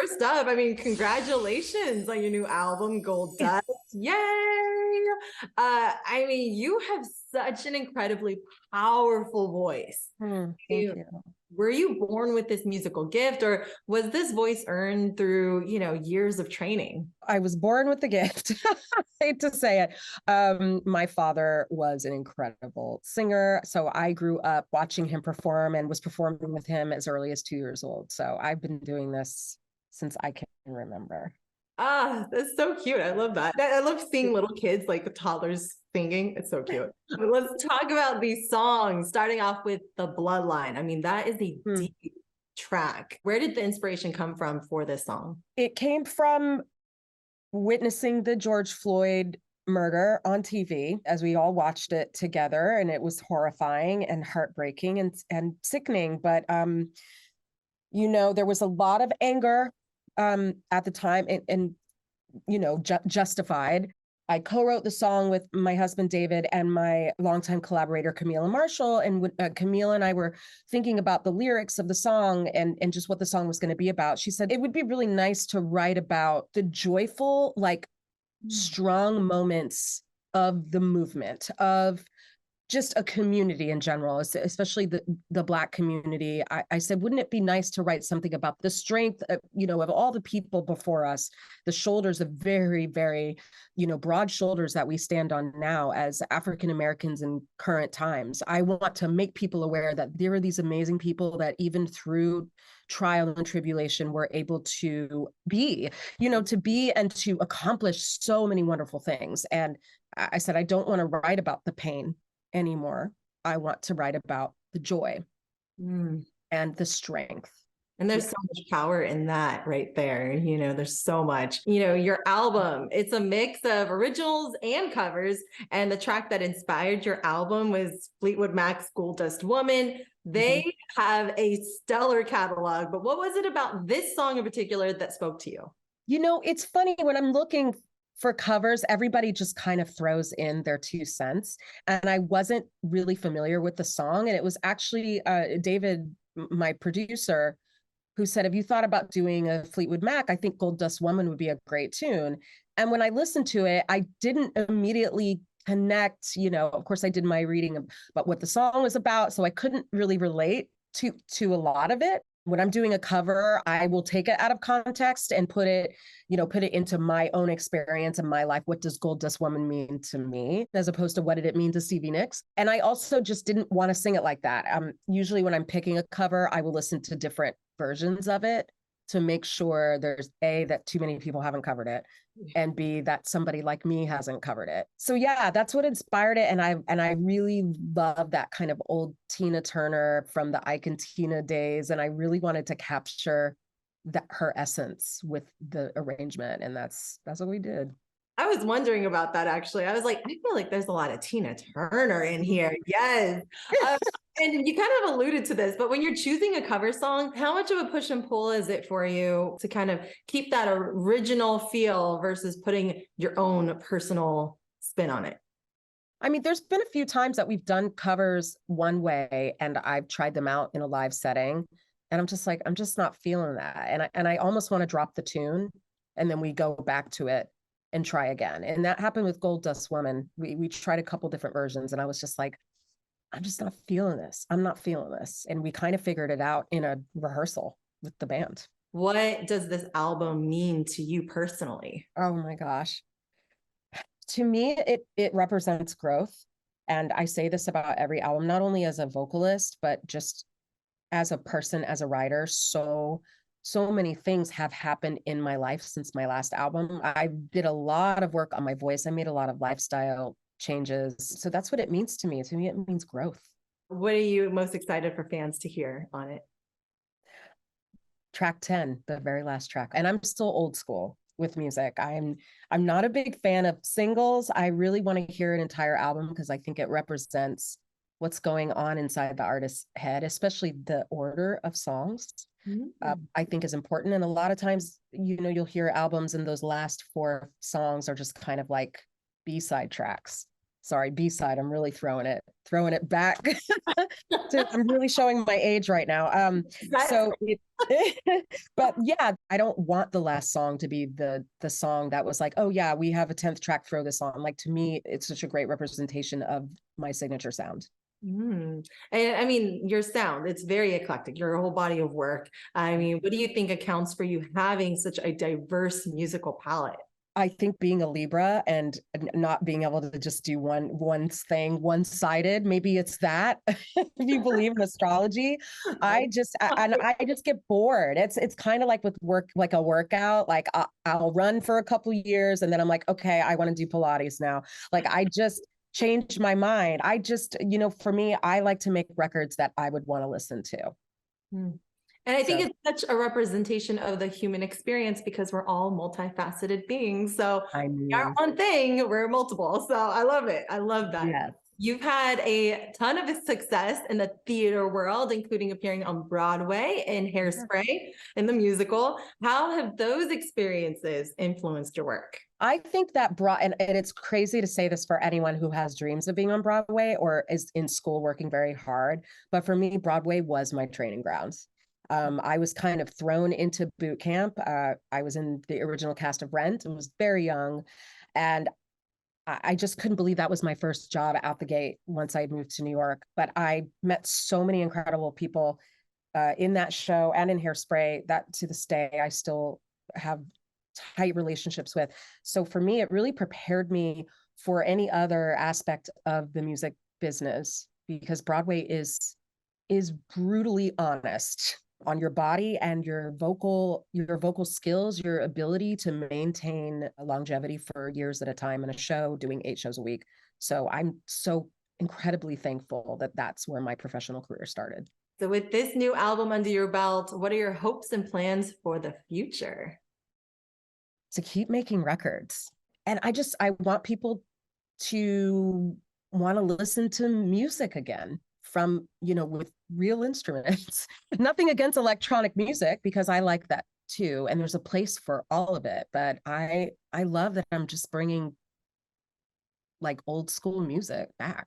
first up, I mean, congratulations on your new album, Gold Dust. Yay! I mean, you have such an incredibly powerful voice. Thank you. Were you born with this musical gift, or was this voice earned through, years of training? I was born with the gift. I hate to say it. My father was an incredible singer. So I grew up watching him perform and was performing with him as early as 2 years old. So I've been doing this since I can remember. Ah, that's so cute. I love that. I love seeing little kids, like the toddlers singing. It's so cute. But let's talk about these songs, starting off with The Bloodline. I mean, that is a deep track. Where did the inspiration come from for this song? It came from witnessing the George Floyd murder on TV as we all watched it together, and it was horrifying and heartbreaking and sickening. But there was a lot of anger at the time, and justified. I co-wrote the song with my husband David and my longtime collaborator Camila Marshall, and Camila and I were thinking about the lyrics of the song and just what the song was going to be about. She said it would be really nice to write about the joyful, like strong moments of the movement, of just a community in general, especially the Black community. I said, wouldn't it be nice to write something about the strength, of all the people before us, the shoulders of very, very, broad shoulders that we stand on now as African Americans in current times. I want to make people aware that there are these amazing people that even through trial and tribulation were able to be and to accomplish so many wonderful things. And I said, I don't want to write about the pain anymore. I want to write about the joy and the strength. And there's so much power in that right there. There's so much. Your album, it's a mix of originals and covers. And the track that inspired your album was Fleetwood Mac's Gold Dust Woman. They have a stellar catalog, but what was it about this song in particular that spoke to you? It's funny when I'm looking for covers, everybody just kind of throws in their 2 cents. And I wasn't really familiar with the song. And it was actually David, my producer, who said, have you thought about doing a Fleetwood Mac? I think Gold Dust Woman would be a great tune. And when I listened to it, I didn't immediately connect, of course I did my reading about what the song was about. So I couldn't really relate to a lot of it. When I'm doing a cover, I will take it out of context and put it into my own experience and my life. What does Gold Dust Woman mean to me, as opposed to what did it mean to Stevie Nicks? And I also just didn't want to sing it like that. Usually when I'm picking a cover, I will listen to different versions of it to make sure there's A, that too many people haven't covered it, and B, that somebody like me hasn't covered it. So yeah, that's what inspired it. And I really love that kind of old Tina Turner from the Ike and Tina days. And I really wanted to capture her essence with the arrangement. And that's what we did. I was wondering about that, actually. I was like, I feel like there's a lot of Tina Turner in here. Yes. And you kind of alluded to this, but when you're choosing a cover song, how much of a push and pull is it for you to kind of keep that original feel versus putting your own personal spin on it? I mean, there's been a few times that we've done covers one way and I've tried them out in a live setting. And I'm just like, I'm just not feeling that. And I almost want to drop the tune and then we go back to it and try again. And that happened with Gold Dust Woman. We tried a couple different versions and I was just like, I'm just not feeling this. I'm not feeling this. And we kind of figured it out in a rehearsal with the band. What does this album mean to you personally? Oh my gosh. To me, it represents growth. And I say this about every album, not only as a vocalist, but just as a person, as a writer. So many things have happened in my life since my last album. I did a lot of work on my voice. I made a lot of lifestyle changes. So that's what it means to me. To me, it means growth. What are you most excited for fans to hear on it? Track 10, the very last track. And I'm still old school with music. I'm not a big fan of singles. I really want to hear an entire album because I think it represents what's going on inside the artist's head, especially the order of songs. I think is important. And a lot of times, you'll hear albums and those last 4 songs are just kind of like B-side tracks. sorry, B-side. I'm really throwing it back. I'm really showing my age right now. So but yeah, I don't want the last song to be the song that was like, oh yeah, we have a 10th track, throw this on. Like, to me, it's such a great representation of my signature sound. Mm. And I mean, your sound, it's very eclectic, your whole body of work. I mean, what do you think accounts for you having such a diverse musical palette? I think being a Libra and not being able to just do one thing one-sided, maybe it's that. If you believe in astrology, and I just get bored. It's kind of like with work, like a workout. Like I'll run for a couple of years and then I'm like, okay, I want to do Pilates now. Like I just changed my mind. I just, for me, I like to make records that I would want to listen to. Mm. And I think So it's such a representation of the human experience because we're all multifaceted beings. So I we aren't mean, one thing, we're multiple. So I love it. I love that. yes. You've had a ton of success in the theater world, including appearing on Broadway in Hairspray in the musical. How have those experiences influenced your work? I think that and it's crazy to say this for anyone who has dreams of being on Broadway or is in school working very hard. But for me, Broadway was my training grounds. I was kind of thrown into boot camp. I was in the original cast of Rent and was very young. And I just couldn't believe that was my first job out the gate once I moved to New York. But I met so many incredible people in that show and in Hairspray that to this day I still have tight relationships with. So for me, it really prepared me for any other aspect of the music business because Broadway is brutally honest on your body and your vocal skills, your ability to maintain longevity for years at a time in a show, doing 8 shows a week. So I'm so incredibly thankful that that's where my professional career started. So with this new album under your belt, what are your hopes and plans for the future? To keep making records. And I want people to want to listen to music again from, with real instruments. Nothing against electronic music because I like that too. And there's a place for all of it. But I love that I'm just bringing like old school music back.